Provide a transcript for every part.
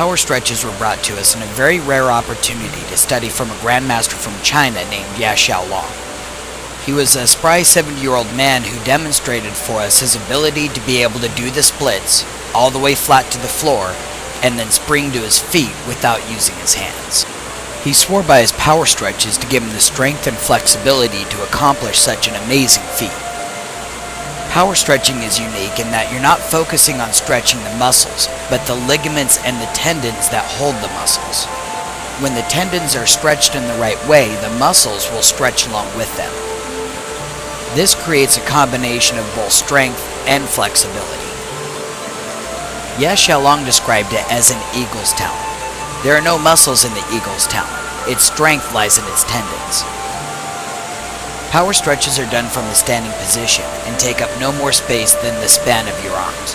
Power stretches were brought to us in a very rare opportunity to study from a grandmaster from China named Ya Xiaolong. He was a spry 70-year-old man who demonstrated for us his ability to be able to do the splits all the way flat to the floor and then spring to his feet without using his hands. He swore by his power stretches to give him the strength and flexibility to accomplish such an amazing feat. Power stretching is unique in that you're not focusing on stretching the muscles, but the ligaments and the tendons that hold the muscles. When the tendons are stretched in the right way, the muscles will stretch along with them. This creates a combination of both strength and flexibility. Ya Xiaolong described it as an eagle's talent. There are no muscles in the eagle's talent. Its strength lies in its tendons. Power stretches are done from a standing position and take up no more space than the span of your arms.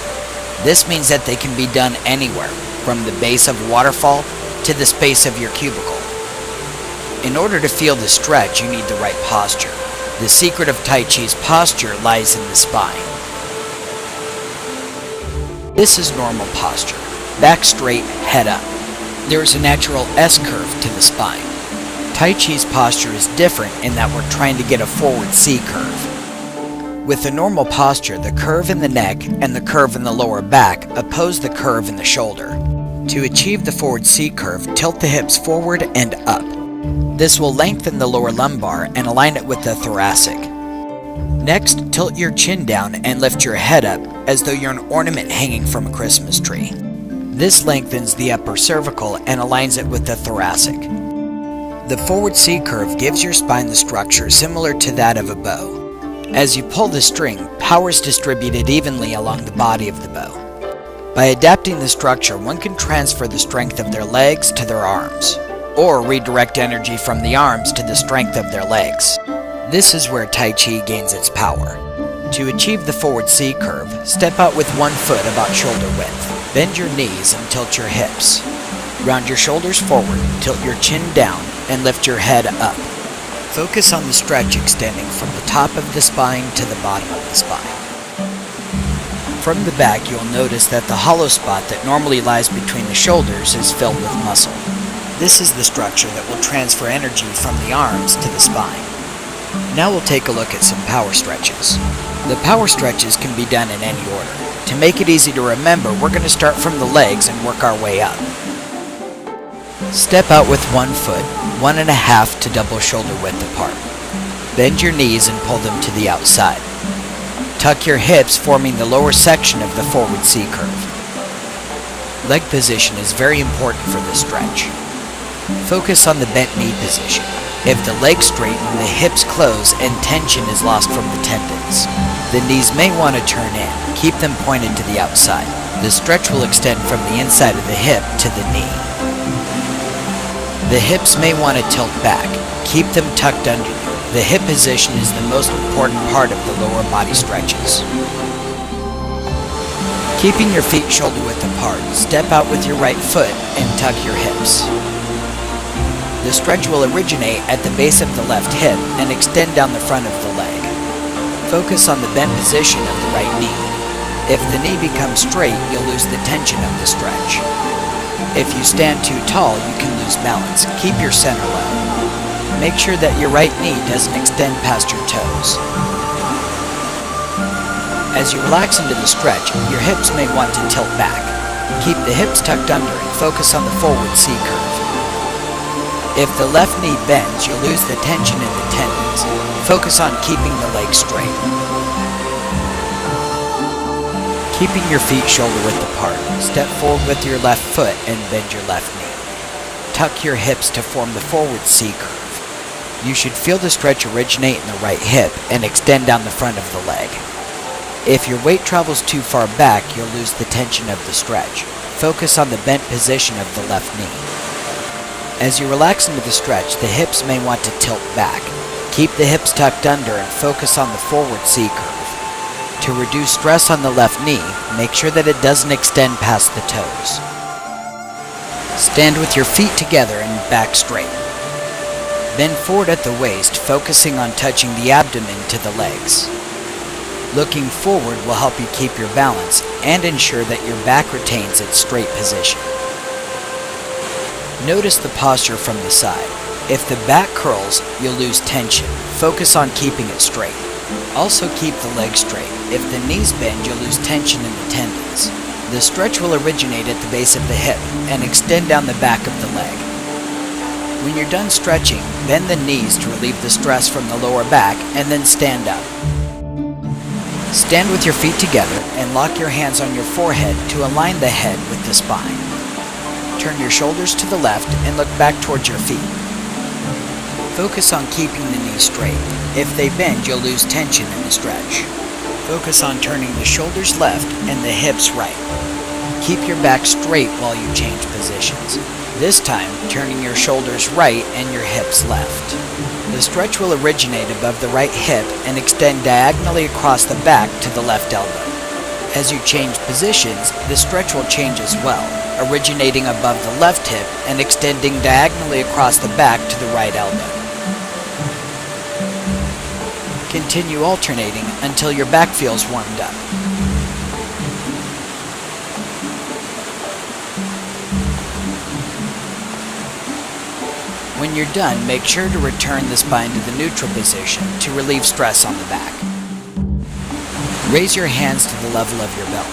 This means that they can be done anywhere, from the base of a waterfall to the space of your cubicle. In order to feel the stretch, you need the right posture. The secret of Tai Chi's posture lies in the spine. This is normal posture. Back straight, head up. There is a natural S-curve to the spine. Tai Chi's posture is different in that we're trying to get a forward C-curve. With the normal posture, the curve in the neck and the curve in the lower back oppose the curve in the shoulder. To achieve the forward C-curve, tilt the hips forward and up. This will lengthen the lower lumbar and align it with the thoracic. Next, tilt your chin down and lift your head up as though you're an ornament hanging from a Christmas tree. This lengthens the upper cervical and aligns it with the thoracic. The forward C-curve gives your spine the structure similar to that of a bow. As you pull the string, power is distributed evenly along the body of the bow. By adapting the structure, one can transfer the strength of their legs to their arms, or redirect energy from the arms to the strength of their legs. This is where Tai Chi gains its power. To achieve the forward C-curve, step out with one foot about shoulder width. Bend your knees and tilt your hips. Round your shoulders forward, tilt your chin down, and lift your head up. Focus on the stretch extending from the top of the spine to the bottom of the spine. From the back, you'll notice that the hollow spot that normally lies between the shoulders is filled with muscle. This is the structure that will transfer energy from the arms to the spine. Now we'll take a look at some power stretches. The power stretches can be done in any order. To make it easy to remember, we're going to start from the legs and work our way up. Step out with one foot, 1.5 to double shoulder width apart. Bend your knees and pull them to the outside. Tuck your hips, forming the lower section of the forward C-curve. Leg position is very important for this stretch. Focus on the bent knee position. If the legs straighten, the hips close and tension is lost from the tendons. The knees may want to turn in. Keep them pointed to the outside. The stretch will extend from the inside of the hip to the knee. The hips may want to tilt back. Keep them tucked under you. The hip position is the most important part of the lower body stretches. Keeping your feet shoulder width apart, step out with your right foot and tuck your hips. The stretch will originate at the base of the left hip and extend down the front of the leg. Focus on the bent position of the right knee. If the knee becomes straight, you'll lose the tension of the stretch. If you stand too tall, you can lose balance. Keep your center level. Make sure that your right knee doesn't extend past your toes. As you relax into the stretch, your hips may want to tilt back. Keep the hips tucked under and focus on the forward C-curve. If the left knee bends, you'll lose the tension in the tendons. Focus on keeping the leg straight. Keeping your feet shoulder width apart, step forward with your left foot and bend your left knee. Tuck your hips to form the forward C-curve. You should feel the stretch originate in the right hip and extend down the front of the leg. If your weight travels too far back, you'll lose the tension of the stretch. Focus on the bent position of the left knee. As you relax into the stretch, the hips may want to tilt back. Keep the hips tucked under and focus on the forward C-curve. To reduce stress on the left knee, make sure that it doesn't extend past the toes. Stand with your feet together and back straight. Bend forward at the waist, focusing on touching the abdomen to the legs. Looking forward will help you keep your balance and ensure that your back retains its straight position. Notice the posture from the side. If the back curls, you'll lose tension. Focus on keeping it straight. Also keep the legs straight. If the knees bend, you'll lose tension in the tendons. The stretch will originate at the base of the hip and extend down the back of the leg. When you're done stretching, bend the knees to relieve the stress from the lower back and then stand up. Stand with your feet together and lock your hands on your forehead to align the head with the spine. Turn your shoulders to the left and look back towards your feet. Focus on keeping the knees straight. If they bend, you'll lose tension in the stretch. Focus on turning the shoulders left and the hips right. Keep your back straight while you change positions. This time, turning your shoulders right and your hips left. The stretch will originate above the right hip and extend diagonally across the back to the left elbow. As you change positions, the stretch will change as well, originating above the left hip and extending diagonally across the back to the right elbow. Continue alternating until your back feels warmed up. When you're done, make sure to return the spine to the neutral position to relieve stress on the back. Raise your hands to the level of your belt.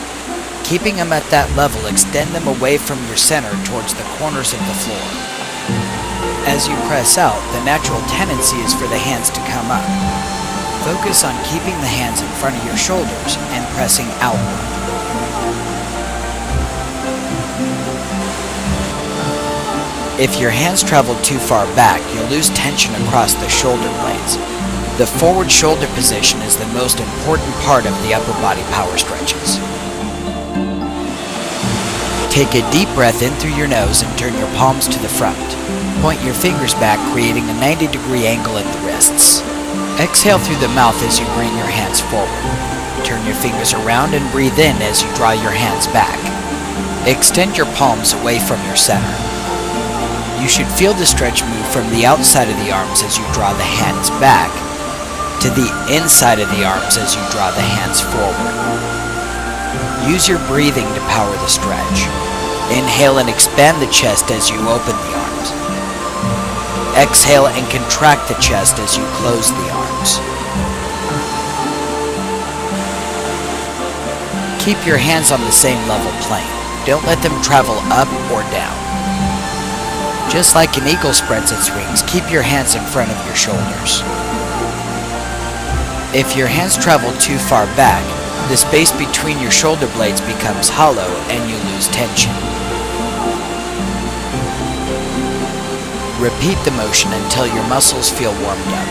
Keeping them at that level, extend them away from your center towards the corners of the floor. As you press out, the natural tendency is for the hands to come up. Focus on keeping the hands in front of your shoulders and pressing outward. If your hands travel too far back, you'll lose tension across the shoulder blades. The forward shoulder position is the most important part of the upper body power stretches. Take a deep breath in through your nose and turn your palms to the front. Point your fingers back, creating a 90-degree angle at the wrists. Exhale through the mouth as you bring your hands forward. Turn your fingers around and breathe in as you draw your hands back. Extend your palms away from your center. You should feel the stretch move from the outside of the arms as you draw the hands back to the inside of the arms as you draw the hands forward. Use your breathing to power the stretch. Inhale and expand the chest as you open the arms. Exhale and contract the chest as you close the arms. Keep your hands on the same level plane. Don't let them travel up or down. Just like an eagle spreads its wings, keep your hands in front of your shoulders. If your hands travel too far back, the space between your shoulder blades becomes hollow and you lose tension. Repeat the motion until your muscles feel warmed up.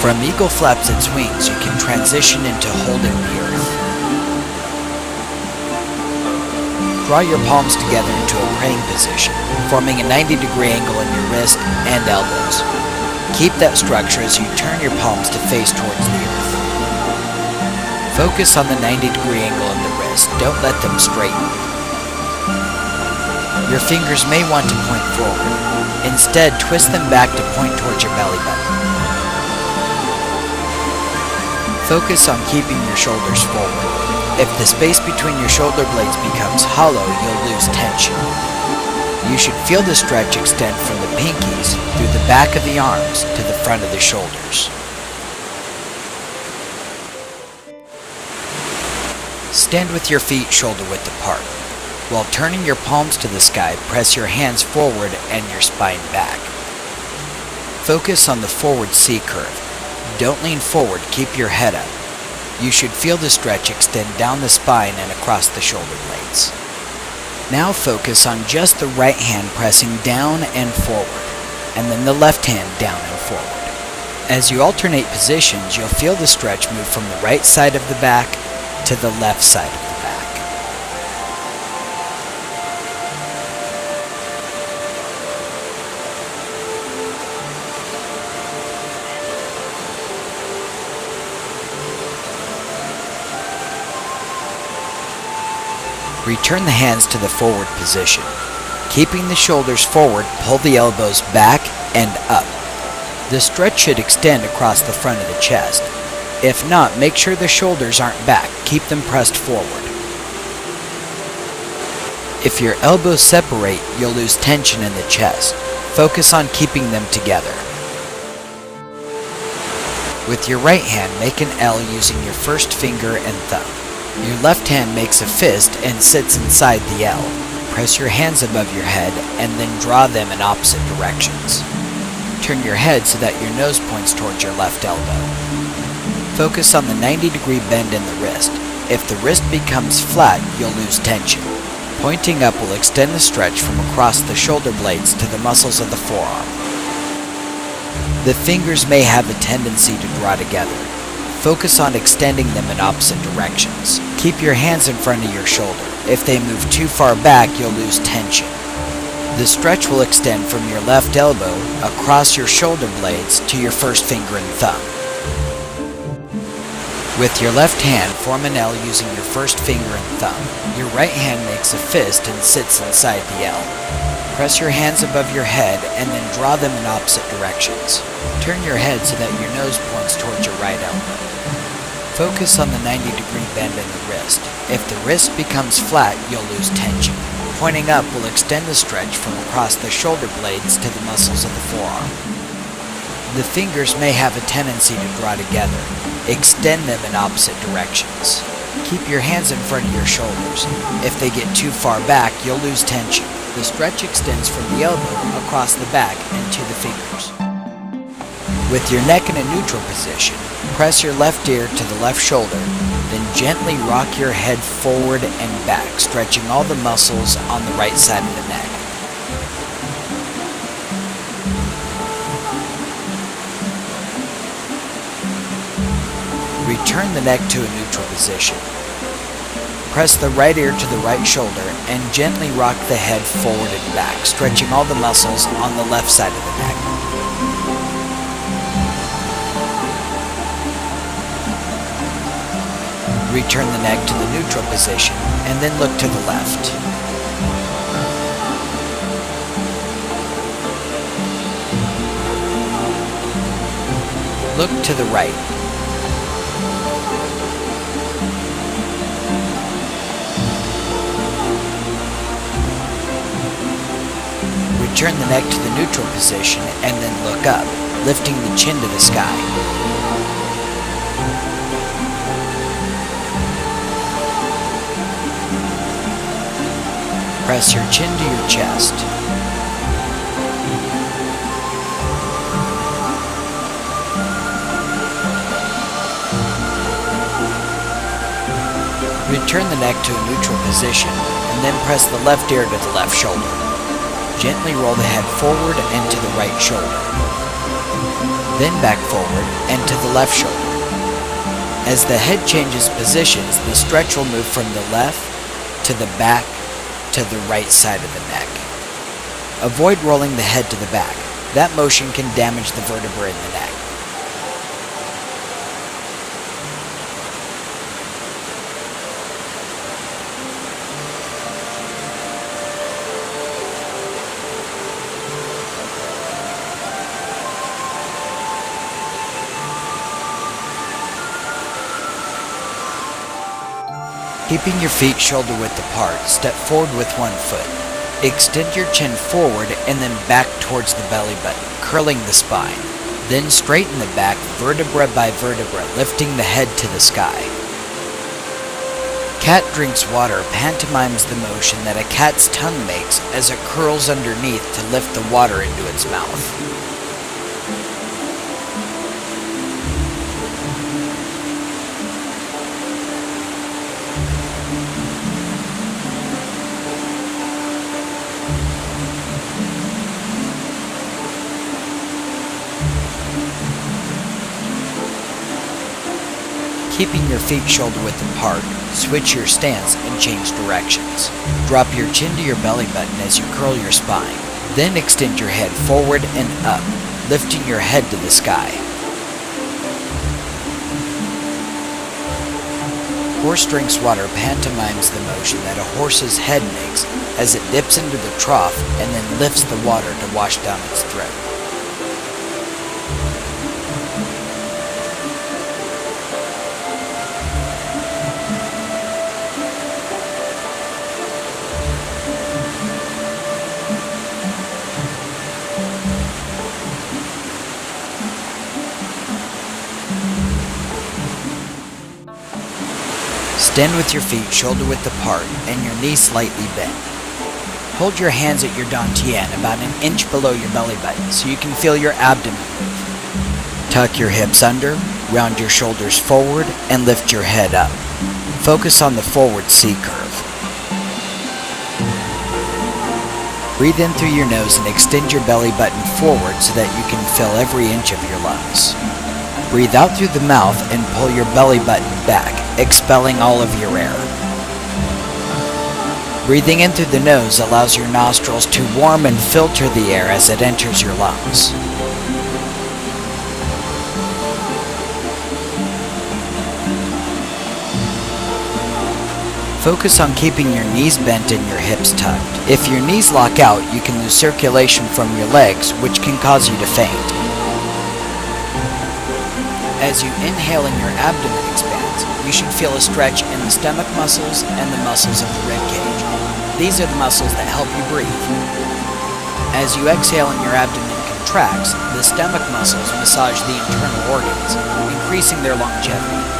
From eagle flaps its wings, you can transition into holding the earth. Draw your palms together into a praying position, forming a 90-degree angle in your wrist and elbows. Keep that structure as you turn your palms to face towards the earth. Focus on the 90-degree angle in the wrist. Don't let them straighten. Your fingers may want to point forward. Instead, twist them back to point towards your belly button. Focus on keeping your shoulders forward. If the space between your shoulder blades becomes hollow, you'll lose tension. You should feel the stretch extend from the pinkies through the back of the arms to the front of the shoulders. Stand with your feet shoulder-width apart. While turning your palms to the sky, press your hands forward and your spine back. Focus on the forward C curve. Don't lean forward, keep your head up. You should feel the stretch extend down the spine and across the shoulder blades. Now focus on just the right hand pressing down and forward, and then the left hand down and forward. As you alternate positions, you'll feel the stretch move from the right side of the back to the left side of the back. Return the hands to the forward position. Keeping the shoulders forward, pull the elbows back and up. The stretch should extend across the front of the chest. If not, make sure the shoulders aren't back. Keep them pressed forward. If your elbows separate, you'll lose tension in the chest. Focus on keeping them together. With your right hand, make an L using your first finger and thumb. Your left hand makes a fist and sits inside the L. Press your hands above your head and then draw them in opposite directions. Turn your head so that your nose points towards your left elbow. Focus on the 90-degree bend in the wrist. If the wrist becomes flat, you'll lose tension. Pointing up will extend the stretch from across the shoulder blades to the muscles of the forearm. The fingers may have a tendency to draw together. Focus on extending them in opposite directions. Keep your hands in front of your shoulder. If they move too far back, you'll lose tension. The stretch will extend from your left elbow across your shoulder blades to your first finger and thumb. With your left hand, form an L using your first finger and thumb. Your right hand makes a fist and sits inside the L. Press your hands above your head and then draw them in opposite directions. Turn your head so that your nose points towards your right elbow. Focus on the 90-degree bend in the wrist. If the wrist becomes flat, you'll lose tension. Pointing up will extend the stretch from across the shoulder blades to the muscles of the forearm. The fingers may have a tendency to draw together. Extend them in opposite directions. Keep your hands in front of your shoulders. If they get too far back, you'll lose tension. The stretch extends from the elbow across the back and to the fingers. With your neck in a neutral position, press your left ear to the left shoulder, then gently rock your head forward and back, stretching all the muscles on the right side of the neck. Return the neck to a neutral position. Press the right ear to the right shoulder and gently rock the head forward and back, stretching all the muscles on the left side of the neck. Return the neck to the neutral position and then look to the left. Look to the right. Return the neck to the neutral position and then look up, lifting the chin to the sky. Press your chin to your chest. Return the neck to a neutral position and then press the left ear to the left shoulder. Gently roll the head forward and to the right shoulder. Then back forward and to the left shoulder. As the head changes positions, the stretch will move from the left to the back to the right side of the neck. Avoid rolling the head to the back. That motion can damage the vertebra in the neck. Keeping your feet shoulder-width apart, step forward with one foot. Extend your chin forward and then back towards the belly button, curling the spine. Then straighten the back vertebra by vertebra, lifting the head to the sky. Cat drinks water pantomimes the motion that a cat's tongue makes as it curls underneath to lift the water into its mouth. Keeping your feet shoulder-width apart, switch your stance and change directions. Drop your chin to your belly button as you curl your spine. Then extend your head forward and up, lifting your head to the sky. Horse drinks water pantomimes the motion that a horse's head makes as it dips into the trough and then lifts the water to wash down its throat. Stand with your feet shoulder-width apart and your knees slightly bent. Hold your hands at your dantian about an inch below your belly button so you can feel your abdomen move. Tuck your hips under, round your shoulders forward, and lift your head up. Focus on the forward C curve. Breathe in through your nose and extend your belly button forward so that you can fill every inch of your lungs. Breathe out through the mouth and pull your belly button back, expelling all of your air. Breathing in through the nose allows your nostrils to warm and filter the air as it enters your lungs. Focus on keeping your knees bent and your hips tucked. If your knees lock out, you can lose circulation from your legs, which can cause you to faint. As you inhale and your abdomen expands, you should feel a stretch in the stomach muscles and the muscles of the rib cage. These are the muscles that help you breathe. As you exhale and your abdomen contracts, the stomach muscles massage the internal organs, increasing their longevity.